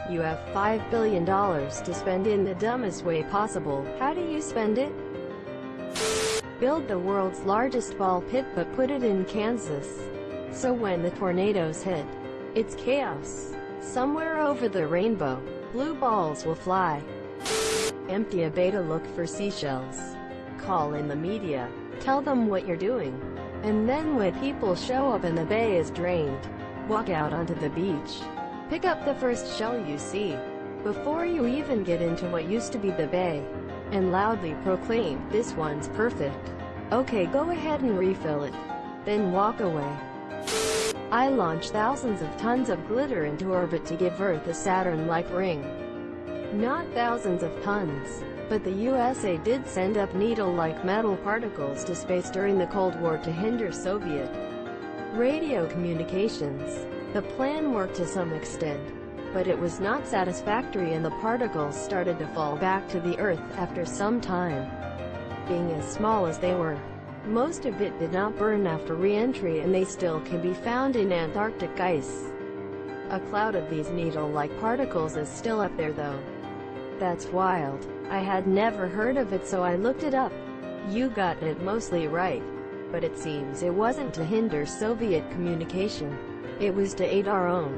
You have $5 billion to spend in the dumbest way possible. How do you spend it? Build the world's largest ball pit but put it in Kansas. So when the tornadoes hit, it's chaos. Somewhere over the rainbow, blue balls will fly. Empty a bay to look for seashells. Call in the media. Tell them what you're doing. And then when people show up and the bay is drained, walk out onto the beach. Pick up the first shell you see, before you even get into what used to be the bay, and loudly proclaim, "This one's perfect. Okay, go ahead and refill it." Then walk away. I launch thousands of tons of glitter into orbit to give Earth a Saturn-like ring. Not thousands of tons, but the USA did send up needle-like metal particles to space during the Cold War to hinder Soviet radio communications. The plan worked to some extent, but it was not satisfactory and the particles started to fall back to the Earth after some time. Being as small as they were, most of it did not burn after re-entry and they still can be found in Antarctic ice. A cloud of these needle-like particles is still up there though. That's wild. I had never heard of it so I looked it up. You got it mostly right. But it seems it wasn't to hinder Soviet communication. It was to aid our own.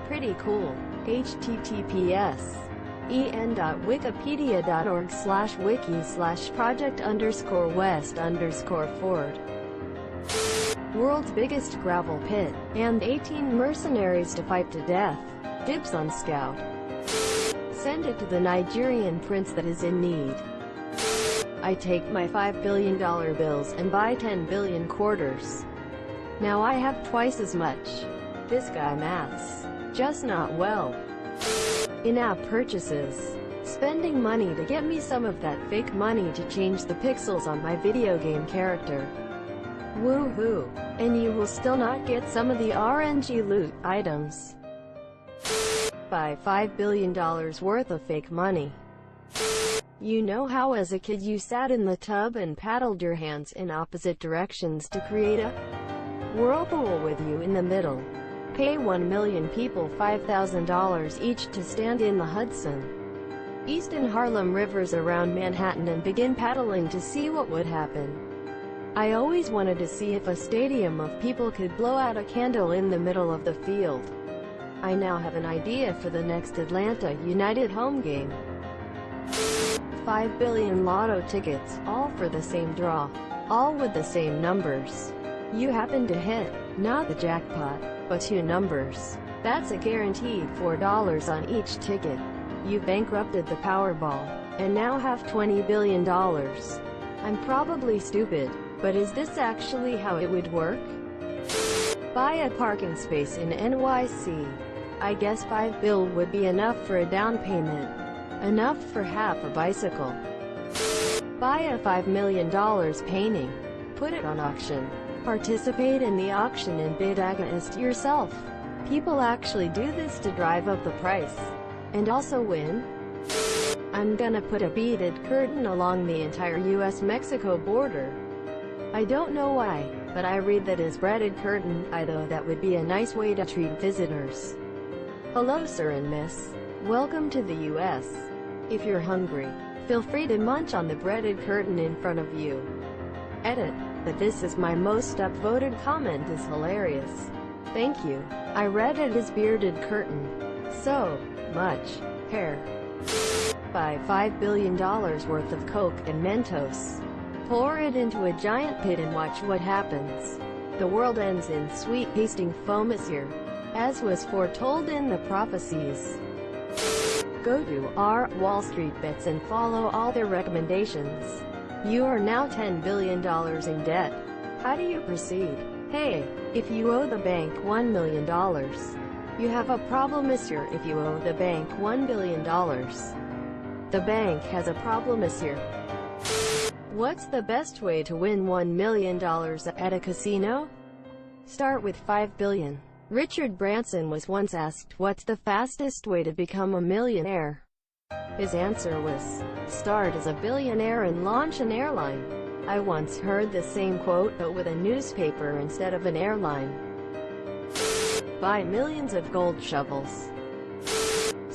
Pretty cool. en.wiki.org/wiki/project_west_ford. World's biggest gravel pit, and 18 mercenaries to fight to death. Dibs on Scout. Send it to the Nigerian prince that is in need. I take my $5 billion bills and buy 10 billion quarters. Now I have twice as much. This guy maths. Just not well. In-app purchases. Spending money to get me some of that fake money to change the pixels on my video game character. Woohoo! And you will still not get some of the RNG loot items. Buy $5 billion worth of fake money. You know how as a kid you sat in the tub and paddled your hands in opposite directions to create a whirlpool with you in the middle. Pay 1 million people $5,000 each to stand in the Hudson, East and Harlem rivers around Manhattan and begin paddling to see what would happen. I always wanted to see if a stadium of people could blow out a candle in the middle of the field. I now have an idea for the next Atlanta United home game. 5 billion lotto tickets, all for the same draw. All with the same numbers. You happen to hit, not the jackpot, but 2 numbers. That's a guaranteed $4 on each ticket. You bankrupted the Powerball, and now have $20 billion. I'm probably stupid, but is this actually how it would work? Buy a parking space in NYC. I guess $5 billion would be enough for a down payment. Enough for half a bicycle. Buy a $5 million painting. Put it on auction. Participate in the auction and bid against yourself. People actually do this to drive up the price. And also win? I'm gonna put a beaded curtain along the entire US-Mexico border. I don't know why, but I read that as breaded curtain, though that would be a nice way to treat visitors. Hello sir and miss. Welcome to the US. If you're hungry, feel free to munch on the breaded curtain in front of you. Edit. But this is my most upvoted comment is hilarious. Thank you. I read it as bearded curtain. So much hair. Buy $5 billion worth of Coke and Mentos. Pour it into a giant pit and watch what happens. The world ends in sweet tasting foam this year, as was foretold in the prophecies. Go to our Wall Street bets and follow all their recommendations. You are now $10 billion in debt. How do you proceed? Hey, if you owe the bank $1 million, you have a problem this year. If you owe the bank $1 billion, the bank has a problem this year. What's the best way to win $1 million at a casino? Start with $5 billion. Richard Branson was once asked, what's the fastest way to become a millionaire? His answer was, start as a billionaire and launch an airline. I once heard the same quote, but with a newspaper instead of an airline. Buy millions of gold shovels.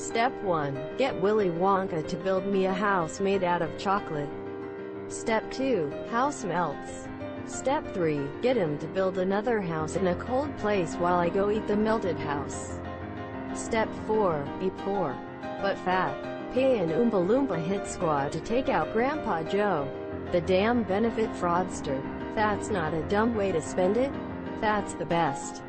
Step 1. Get Willy Wonka to build me a house made out of chocolate. Step 2. House melts. Step 3. Get him to build another house in a cold place while I go eat the melted house. Step 4. Be poor, but fat. Pay an Oompa Loompa hit squad to take out Grandpa Joe, the damn benefit fraudster. That's not a dumb way to spend it. That's the best.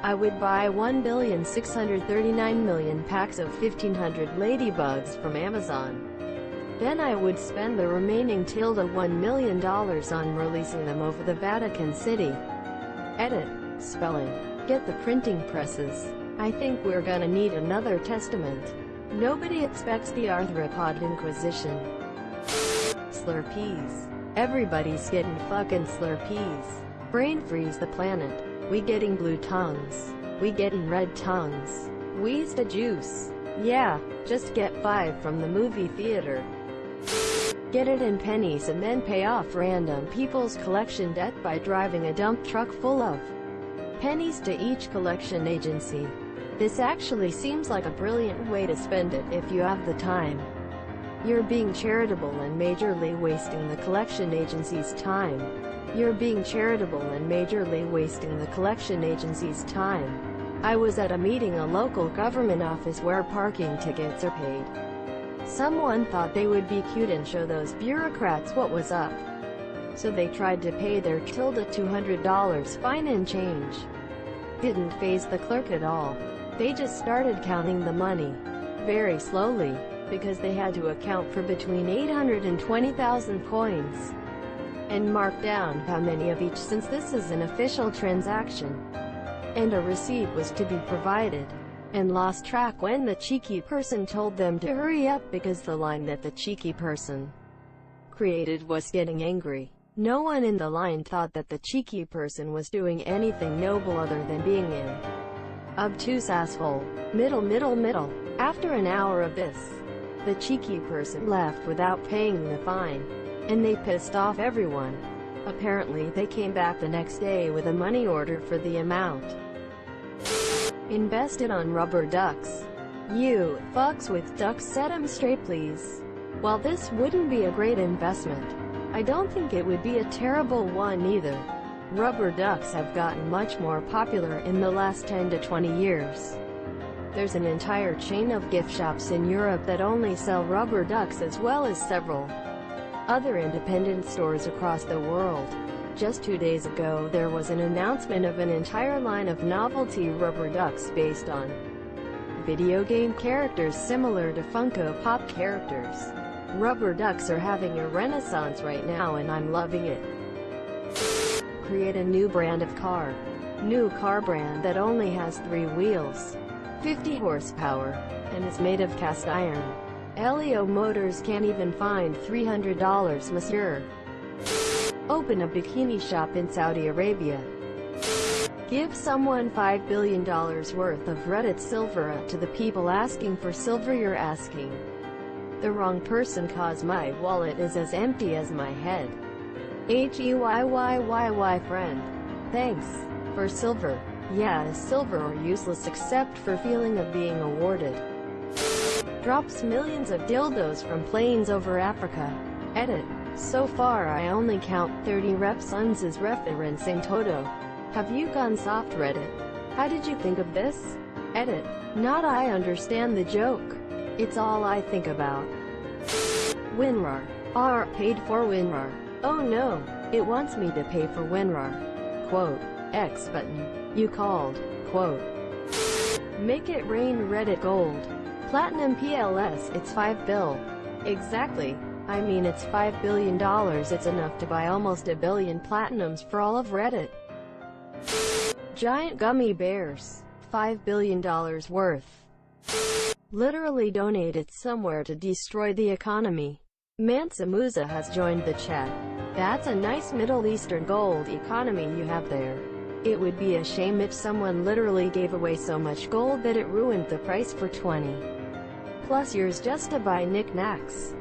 I would buy 1,639,000,000 packs of 1,500 ladybugs from Amazon. Then I would spend the remaining $1 million on releasing them over the Vatican City. Edit. Spelling. Get the printing presses. I think we're gonna need another testament. Nobody expects the arthropod inquisition. Slurpees. Everybody's getting fucking slurpees. Brain freeze the planet. We getting blue tongues. We getting red tongues. We's the juice. Yeah, just get 5 from the movie theater. Get it in pennies and then pay off random people's collection debt by driving a dump truck full of pennies to each collection agency. This actually seems like a brilliant way to spend it if you have the time. You're being charitable and majorly wasting the collection agency's time. You're being charitable and majorly wasting the collection agency's time. I was at a meeting, a local government office where parking tickets are paid. Someone thought they would be cute and show those bureaucrats what was up. So they tried to pay their $200 fine and change. Didn't faze the clerk at all. They just started counting the money. Very slowly, because they had to account for between 800 and 20,000 coins. And mark down how many of each, since this is an official transaction. And a receipt was to be provided. And lost track when the cheeky person told them to hurry up because the line that the cheeky person created was getting angry. No one in the line thought that the cheeky person was doing anything noble other than being an obtuse asshole. Middle. After an hour of this, the cheeky person left without paying the fine. And they pissed off everyone. Apparently they came back the next day with a money order for the amount invested on rubber ducks. You fucks with ducks, set 'em straight please. While this wouldn't be a great investment, I don't think it would be a terrible one either. Rubber ducks have gotten much more popular in the last 10 to 20 years. There's an entire chain of gift shops in Europe that only sell rubber ducks, as well as several other independent stores across the world. Just 2 days ago there was an announcement of an entire line of novelty rubber ducks based on video game characters similar to Funko Pop characters. Rubber ducks are having a renaissance right now and I'm loving it. Create a new brand of car. New car brand that only has 3 wheels, 50 horsepower, and is made of cast iron. Elio Motors can't even find $300, monsieur. Open a bikini shop in Saudi Arabia. Give someone $5 billion worth of Reddit silver to the people asking for silver. You're asking the wrong person, cause my wallet is as empty as my head. HEYYYY friend. Thanks for silver. Yeah, silver or useless except for feeling of being awarded. Drops millions of dildos from planes over Africa. Edit. So far I only count 30 reps is referencing Toto. Have you gone soft, Reddit? How did you think of this? Edit. Not I understand the joke. It's all I think about. WinRAR. R paid for WinRAR. Oh no, it wants me to pay for WinRAR. Quote. X button. You called. Quote. Make it rain Reddit gold. Platinum PLS, it's 5 bill. Exactly. I mean it's $5 billion, it's enough to buy almost a billion platinums for all of Reddit. Giant gummy bears. $5 billion worth. Literally donate it somewhere to destroy the economy. Mansa Musa has joined the chat. That's a nice Middle Eastern gold economy you have there. It would be a shame if someone literally gave away so much gold that it ruined the price for 20+ years just to buy knickknacks.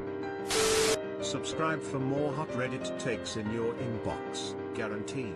Subscribe for more hot Reddit takes in your inbox, guaranteed.